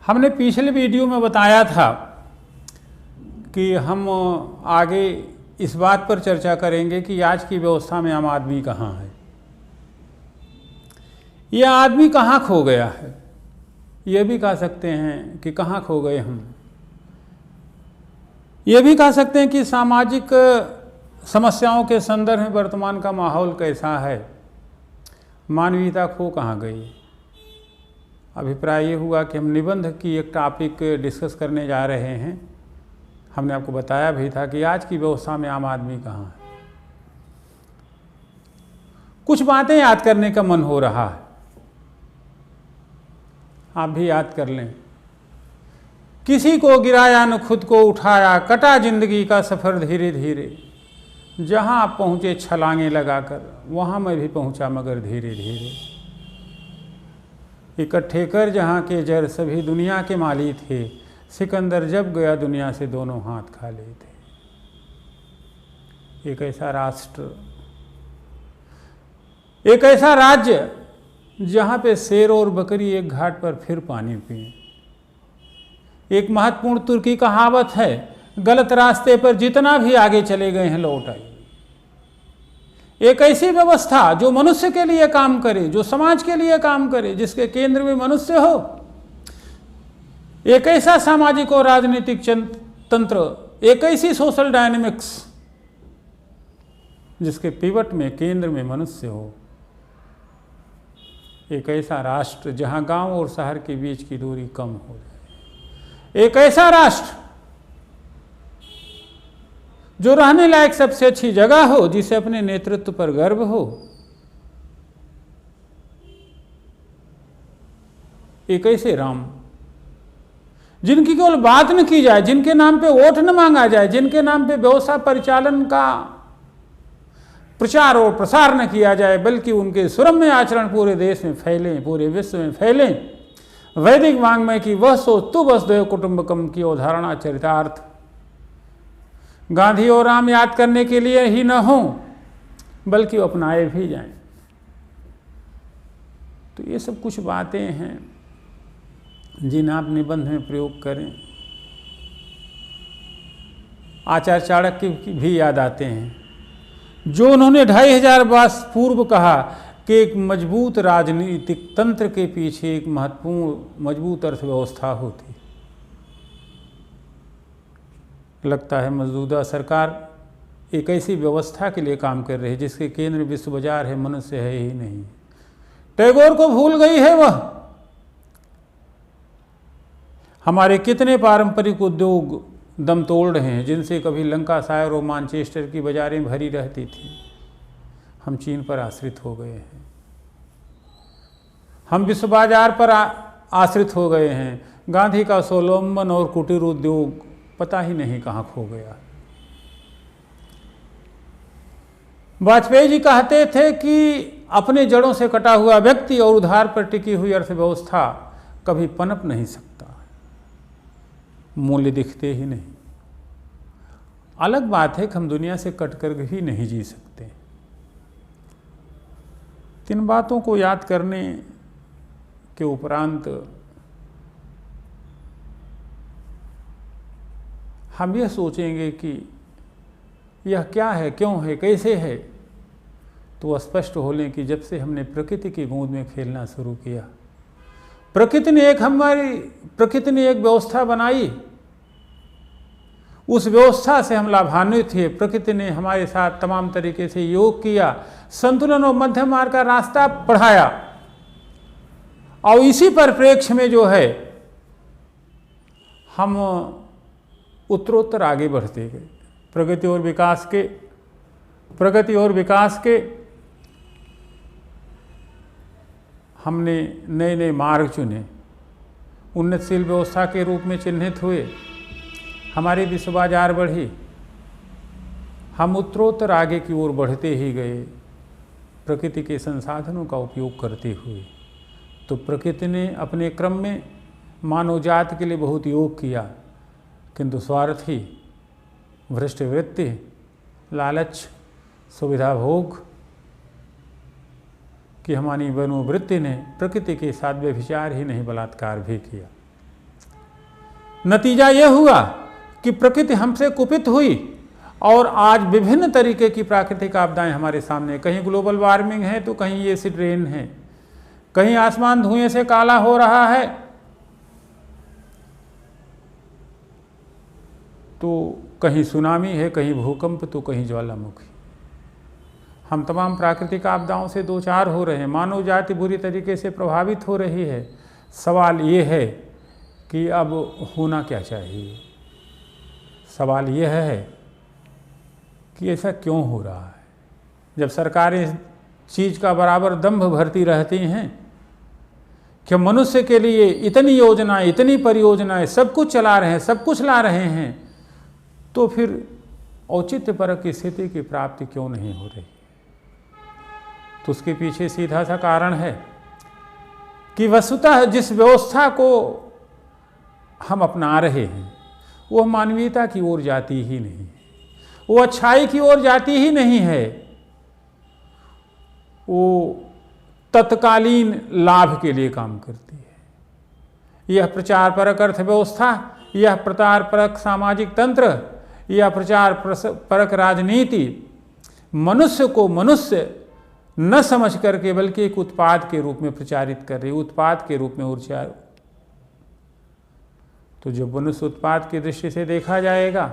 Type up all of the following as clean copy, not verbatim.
हमने पिछले वीडियो में बताया था कि हम आगे इस बात पर चर्चा करेंगे कि आज की व्यवस्था में आम आदमी कहाँ है, यह आदमी कहाँ खो गया है। ये भी कह सकते हैं कि कहाँ खो गए हम। ये भी कह सकते हैं कि सामाजिक समस्याओं के संदर्भ में वर्तमान का माहौल कैसा है, मानवीयता खो कहाँ गई। अभिप्राय ये हुआ कि हम निबंध की एक टॉपिक डिस्कस करने जा रहे हैं। हमने आपको बताया भी था कि आज की व्यवस्था में आम आदमी कहाँ है। कुछ बातें याद करने का मन हो रहा है, आप भी याद कर लें। किसी को गिराया न खुद को उठाया, कटा जिंदगी का सफ़र धीरे धीरे। जहाँ आप पहुँचे छलांगे लगाकर, वहाँ मैं भी पहुँचा मगर धीरे धीरे। इकट्ठे कर जहाँ के जर सभी दुनिया के माली थे, सिकंदर जब गया दुनिया से दोनों हाथ खाली थे। एक ऐसा राष्ट्र, एक ऐसा राज्य जहाँ पे शेर और बकरी एक घाट पर फिर पानी पिए। एक महत्वपूर्ण तुर्की कहावत है, गलत रास्ते पर जितना भी आगे चले गए हैं लौट आइए। एक ऐसी व्यवस्था जो मनुष्य के लिए काम करे, जो समाज के लिए काम करे, जिसके केंद्र में मनुष्य हो। एक ऐसा सामाजिक और राजनीतिक तंत्र, एक ऐसी सोशल डायनेमिक्स जिसके पिवट में, केंद्र में मनुष्य हो। एक ऐसा राष्ट्र जहां गांव और शहर के बीच की दूरी कम हो जाए। एक ऐसा राष्ट्र जो रहने लायक सबसे अच्छी जगह हो, जिसे अपने नेतृत्व पर गर्व हो। एक ऐसे राम जिनकी केवल बात न की जाए, जिनके नाम पे वोट न मांगा जाए, जिनके नाम पे व्यवस्था परिचालन का प्रचार और प्रसार न किया जाए, बल्कि उनके सुरम्य आचरण पूरे देश में फैलें, पूरे विश्व में फैलें। वैदिक वाङ्मय की वह सोच तु वसुधैव कुटुंबकम की अवधारणा चरितार्थ गांधी और राम याद करने के लिए ही न हो, बल्कि वो अपनाए भी जाएं। तो ये सब कुछ बातें हैं जिन्हें आप निबंध में प्रयोग करें। आचार्य चाणक्य की भी याद आते हैं, जो उन्होंने 2500 वर्ष पूर्व कहा कि एक मजबूत राजनीतिक तंत्र के पीछे एक महत्वपूर्ण मजबूत अर्थव्यवस्था होती। लगता है मौजूदा सरकार एक ऐसी व्यवस्था के लिए काम कर रही है जिसके केंद्र विश्व बाजार है, मनुष्य है ही नहीं। टैगोर को भूल गई है वह। हमारे कितने पारंपरिक उद्योग दम तोड़ रहे हैं, जिनसे कभी लंकाशायर और मानचेस्टर की बाजारें भरी रहती थी। हम चीन पर आश्रित हो गए हैं, हम विश्व बाजार पर आश्रित हो गए हैं। गांधी का स्वावलंबन और कुटीर उद्योग पता ही नहीं कहाँ खो गया। वाजपेयी जी कहते थे कि अपने जड़ों से कटा हुआ व्यक्ति और उधार पर टिकी हुई अर्थव्यवस्था कभी पनप नहीं सकता, मूल्य दिखते ही नहीं। अलग बात है कि हम दुनिया से कटकर भी नहीं जी सकते। तीन बातों को याद करने के उपरांत हम यह सोचेंगे कि यह क्या है, क्यों है, कैसे है, तो स्पष्ट हो लें कि जब से हमने प्रकृति की गोद में खेलना शुरू किया, प्रकृति ने एक व्यवस्था बनाई। उस व्यवस्था से हम लाभान्वित हुए। प्रकृति ने हमारे साथ तमाम तरीके से योग किया, संतुलन और मध्यम मार्ग का रास्ता पढ़ाया। और इसी परिप्रेक्ष्य में जो है हम उत्तरोत्तर आगे बढ़ते गए। प्रगति और विकास के हमने नए नए मार्ग चुने, उन्नतशील व्यवस्था के रूप में चिन्हित हुए। हमारी विश्व बाजार बढ़ी, हम उत्तरोत्तर आगे की ओर बढ़ते ही गए, प्रकृति के संसाधनों का उपयोग करते हुए। तो प्रकृति ने अपने क्रम में मानव जाति के लिए बहुत योग किया, किंतु स्वार्थी, भ्रष्ट वृत्ति, लालच, सुविधा भोग की हमारी मनोवृत्ति ने प्रकृति के साथ व्यभिचार ही नहीं बलात्कार भी किया। नतीजा यह हुआ कि प्रकृति हमसे कुपित हुई और आज विभिन्न तरीके की प्राकृतिक आपदाएं हमारे सामने, कहीं ग्लोबल वार्मिंग है तो कहीं एसिड रेन है, कहीं आसमान धुएं से काला हो रहा है, तो कहीं सुनामी है, कहीं भूकंप, तो कहीं ज्वालामुखी। हम तमाम प्राकृतिक आपदाओं से दो चार हो रहे हैं, मानव जाति बुरी तरीके से प्रभावित हो रही है। सवाल ये है कि अब होना क्या चाहिए। सवाल यह है कि ऐसा क्यों हो रहा है, जब सरकारें इस चीज़ का बराबर दंभ भरती रहती हैं कि मनुष्य के लिए इतनी योजनाएं, इतनी परियोजनाएं, सब कुछ चला रहे हैं, सब कुछ ला रहे हैं, तो फिर औचित्यपरक स्थिति की प्राप्ति क्यों नहीं हो रही। तो उसके पीछे सीधा सा कारण है कि वस्तुतः जिस व्यवस्था को हम अपना रहे हैं वो मानवीयता की ओर जाती ही नहीं है, वो अच्छाई की ओर जाती ही नहीं है, वो तत्कालीन लाभ के लिए काम करती है। यह प्रचार परक अर्थव्यवस्था, यह प्रचार परक सामाजिक तंत्र, यह प्रचार परक राजनीति मनुष्य को मनुष्य न समझ करके बल्कि एक उत्पाद के रूप में प्रचारित कर रही, उत्पाद के रूप में ऊर्जा। तो जब मनुष्य उत्पाद की दृष्टि से देखा जाएगा,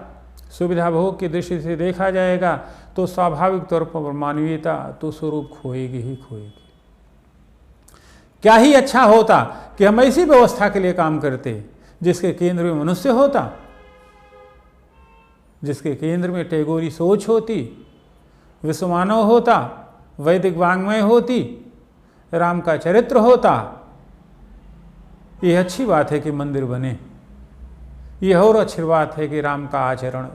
सुविधा भोग की दृष्टि से देखा जाएगा, तो स्वाभाविक तौर पर मानवीयता तो स्वरूप खोएगी ही खोएगी। क्या ही अच्छा होता कि हम ऐसी व्यवस्था के लिए काम करते जिसके केंद्र में मनुष्य होता, जिसके केंद्र में टैगोरी सोच होती, विश्वमानव होता, वैदिक वाङ्मय होती, राम का चरित्र होता। यह अच्छी बात है कि मंदिर बने, यह और अच्छी बात है कि राम का आचरण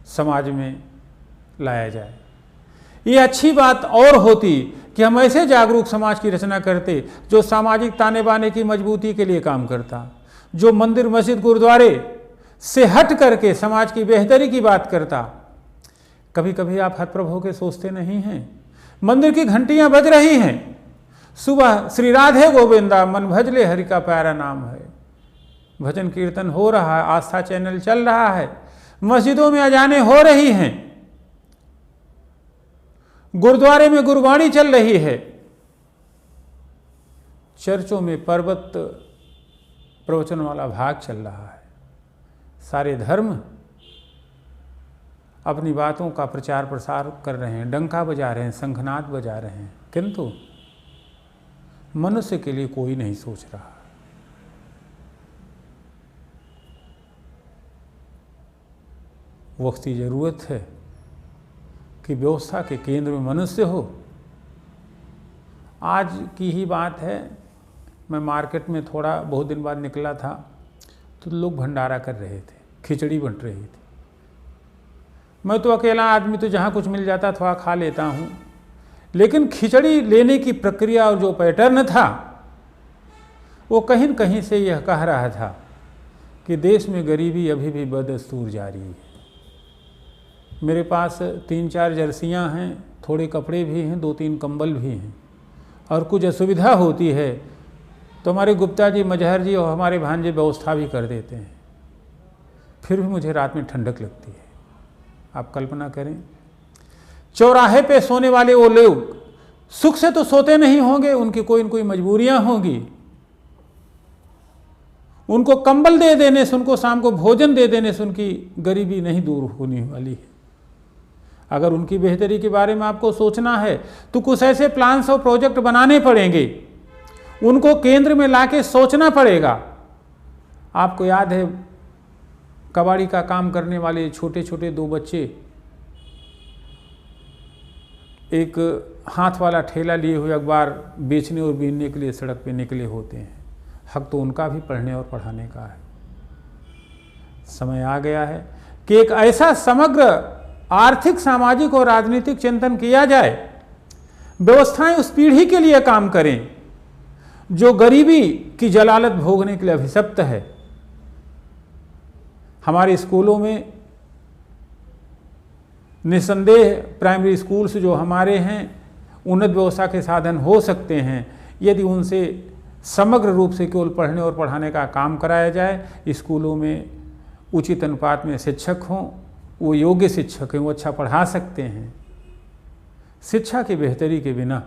समाज में लाया जाए। यह अच्छी बात और होती कि हम ऐसे जागरूक समाज की रचना करते जो सामाजिक ताने बाने की मजबूती के लिए काम करता, जो मंदिर मस्जिद गुरुद्वारे से हट करके समाज की बेहतरी की बात करता। कभी कभी आप हतप्रभ होकर सोचते नहीं हैं, मंदिर की घंटियां बज रही हैं, सुबह श्री राधे गोविंदा मन भजले हरि का प्यारा नाम है, भजन कीर्तन हो रहा है, आस्था चैनल चल रहा है, मस्जिदों में अजानें हो रही हैं, गुरुद्वारे में गुरबाणी चल रही है, चर्चों में पर्वत प्रवचन वाला भाग चल रहा है। सारे धर्म अपनी बातों का प्रचार प्रसार कर रहे हैं, डंका बजा रहे हैं, शंखनाद बजा रहे हैं, किंतु मनुष्य के लिए कोई नहीं सोच रहा। वक्त की जरूरत है कि व्यवस्था के केंद्र में मनुष्य हो। आज की ही बात है, मैं मार्केट में थोड़ा बहुत दिन बाद निकला था तो लोग भंडारा कर रहे थे, खिचड़ी बंट रही थी। मैं तो अकेला आदमी, तो जहाँ कुछ मिल जाता थोड़ा खा लेता हूँ, लेकिन खिचड़ी लेने की प्रक्रिया और जो पैटर्न था वो कहीं न कहीं से यह कह रहा था कि देश में गरीबी अभी भी बदस्तूर जारी है। मेरे पास 3-4 जर्सियाँ हैं, थोड़े कपड़े भी हैं, 2-3 कंबल भी हैं, और कुछ असुविधा होती है तो हमारे गुप्ता जी, मजहर जी और हमारे भांजे व्यवस्था भी कर देते हैं, फिर भी मुझे रात में ठंडक लगती है। आप कल्पना करें, चौराहे पे सोने वाले वो लोग सुख से तो सोते नहीं होंगे, उनकी कोई न कोई मजबूरियां होंगी। उनको कंबल दे देने से, उनको शाम को भोजन दे देने से उनकी गरीबी नहीं दूर होने वाली है। अगर उनकी बेहतरी के बारे में आपको सोचना है तो कुछ ऐसे प्लान्स और प्रोजेक्ट बनाने पड़ेंगे, उनको केंद्र में लाके सोचना पड़ेगा। आपको याद है, कबाड़ी का काम करने वाले छोटे छोटे 2 बच्चे एक हाथ वाला ठेला लिए हुए अखबार बेचने और बीनने के लिए सड़क पे निकले होते हैं। हक तो उनका भी पढ़ने और पढ़ाने का है। समय आ गया है कि एक ऐसा समग्र आर्थिक, सामाजिक और राजनीतिक चिंतन किया जाए, व्यवस्थाएं उस पीढ़ी के लिए काम करें जो गरीबी की जलालत भोगने के लिए अभिशप्त है। हमारे स्कूलों में निसंदेह प्राइमरी स्कूल्स जो हमारे हैं उन्नत व्यवस्था के साधन हो सकते हैं यदि उनसे समग्र रूप से केवल पढ़ने और पढ़ाने का काम कराया जाए। स्कूलों में उचित अनुपात में शिक्षक हों, वो योग्य शिक्षक हैं, वो अच्छा पढ़ा सकते हैं। शिक्षा की बेहतरी के बिना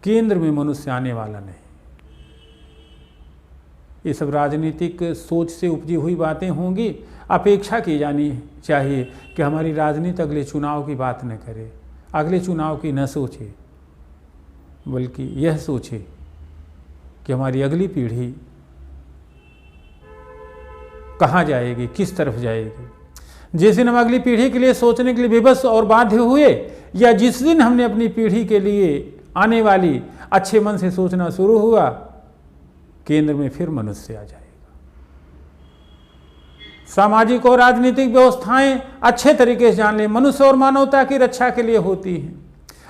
केंद्र में मनुष्य आने वाला नहीं। ये सब राजनीतिक सोच से उपजी हुई बातें होंगी। अपेक्षा की जानी चाहिए कि हमारी राजनीति अगले चुनाव की बात न करे, अगले चुनाव की न सोचे, बल्कि यह सोचे कि हमारी अगली पीढ़ी कहाँ जाएगी, किस तरफ जाएगी। जिस दिन हम अगली पीढ़ी के लिए सोचने के लिए विवश और बाध्य हुए, या जिस दिन हमने अपनी पीढ़ी के लिए आने वाली अच्छे मन से सोचना शुरू हुआ, केंद्र में फिर मनुष्य आ जाएगा। सामाजिक और राजनीतिक व्यवस्थाएं अच्छे तरीके से जान ले, मनुष्य और मानवता की रक्षा के लिए होती हैं।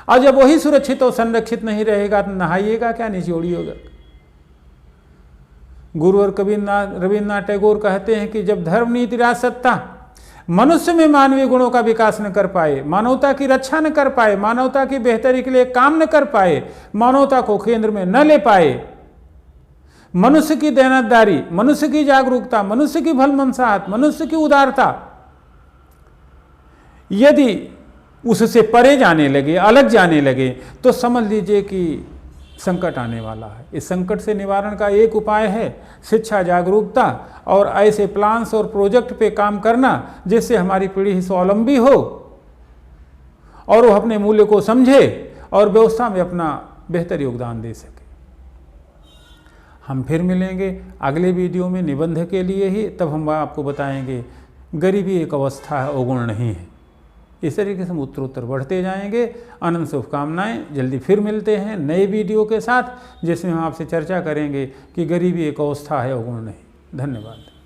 और जब वही सुरक्षित और संरक्षित नहीं रहेगा तो नहाइएगा क्या, निचोड़िएगा। गुरु और रविन्द्रनाथ टैगोर कहते हैं कि जब धर्म, नीति, राज, सत्ता मनुष्य में मानवीय गुणों का विकास न कर पाए, मानवता की रक्षा न कर पाए, मानवता की बेहतरी के लिए काम न कर पाए, मानवता को केंद्र में न ले पाए, मनुष्य की देनदारी, मनुष्य की जागरूकता, मनुष्य की भलमनसाहत, मनुष्य की उदारता यदि उससे परे जाने लगे, अलग जाने लगे, तो समझ लीजिए कि संकट आने वाला है। इस संकट से निवारण का एक उपाय है शिक्षा, जागरूकता और ऐसे प्लान्स और प्रोजेक्ट पे काम करना जिससे हमारी पीढ़ी स्वावलंबी हो और वो अपने मूल्य को समझे और व्यवस्था में अपना बेहतर योगदान दे सके। हम फिर मिलेंगे अगले वीडियो में निबंध के लिए ही, तब हम आपको बताएंगे गरीबी एक अवस्था है, अवगुण नहीं है। इस तरीके से हम उत्तरोत्तर बढ़ते जाएंगे। अनंत शुभकामनाएं। जल्दी फिर मिलते हैं नए वीडियो के साथ, जिसमें हम आपसे चर्चा करेंगे कि गरीबी एक अवस्था है, अवगुण नहीं। धन्यवाद।